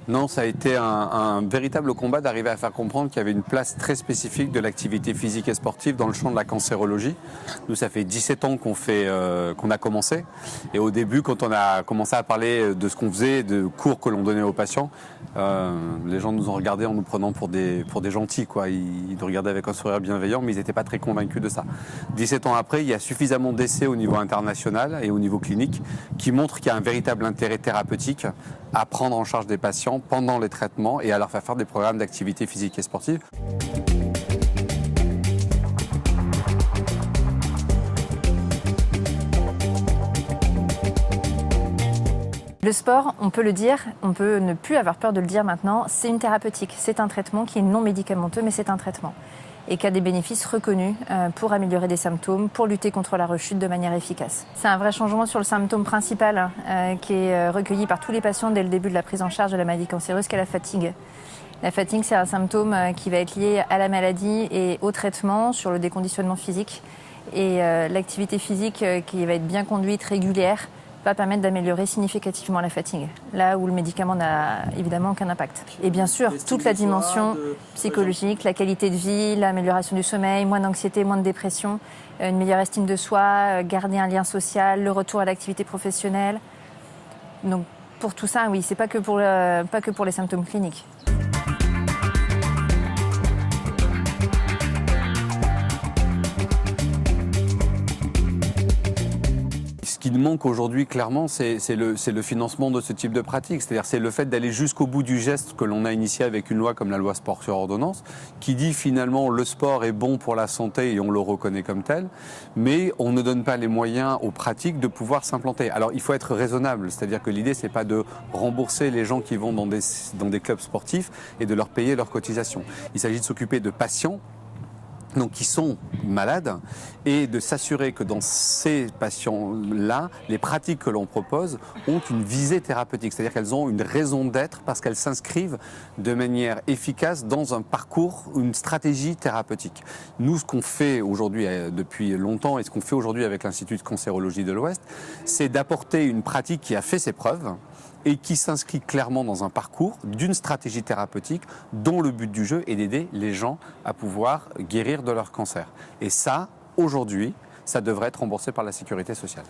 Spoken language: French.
Non, ça a été un véritable combat d'arriver à faire comprendre qu'il y avait une place très spécifique de l'activité physique et sportive dans le champ de la cancérologie. Nous, ça fait 17 ans qu'on a commencé. Et au début, quand on a commencé à parler de ce qu'on faisait, de cours que l'on donnait aux patients, les gens nous ont regardés en nous prenant pour des gentils, quoi. Ils nous regardaient avec un sourire bienveillant, mais ils n'étaient pas très convaincus de ça. 17 ans après, il y a suffisamment d'essais au niveau international et au niveau clinique qui montrent qu'il y a un véritable intérêt thérapeutique à prendre en charge des patients pendant les traitements et à leur faire des programmes d'activité physique et sportive. Le sport, on peut le dire, on peut ne plus avoir peur de le dire maintenant, c'est une thérapeutique, c'est un traitement qui est non médicamenteux, mais c'est un traitement et qui a des bénéfices reconnus pour améliorer des symptômes, pour lutter contre la rechute de manière efficace. C'est un vrai changement sur le symptôme principal qui est recueilli par tous les patients dès le début de la prise en charge de la maladie cancéreuse, qui est la fatigue. La fatigue, c'est un symptôme qui va être lié à la maladie et au traitement sur le déconditionnement physique. Et l'activité physique qui va être bien conduite, régulière, va permettre d'améliorer significativement la fatigue, là où le médicament n'a évidemment aucun impact. Et bien sûr, toute la dimension psychologique, la qualité de vie, l'amélioration du sommeil, moins d'anxiété, moins de dépression, une meilleure estime de soi, garder un lien social, le retour à l'activité professionnelle. Donc pour tout ça, oui, c'est pas que pour les symptômes cliniques. Ce qui nous manque aujourd'hui, clairement, c'est le financement de ce type de pratique. C'est-à-dire, c'est le fait d'aller jusqu'au bout du geste que l'on a initié avec une loi comme la loi sport sur ordonnance, qui dit finalement le sport est bon pour la santé et on le reconnaît comme tel, mais on ne donne pas les moyens aux pratiques de pouvoir s'implanter. Alors, il faut être raisonnable, c'est-à-dire que l'idée, c'est pas de rembourser les gens qui vont dans des clubs sportifs et de leur payer leurs cotisations. Il s'agit de s'occuper de patients donc qui sont malades et de s'assurer que dans ces patients-là, les pratiques que l'on propose ont une visée thérapeutique, c'est-à-dire qu'elles ont une raison d'être parce qu'elles s'inscrivent de manière efficace dans un parcours, une stratégie thérapeutique. Nous, ce qu'on fait aujourd'hui depuis longtemps et ce qu'on fait aujourd'hui avec l'Institut de cancérologie de l'Ouest, c'est d'apporter une pratique qui a fait ses preuves et qui s'inscrit clairement dans un parcours d'une stratégie thérapeutique dont le but du jeu est d'aider les gens à pouvoir guérir de leur cancer. Et ça, aujourd'hui, ça devrait être remboursé par la sécurité sociale.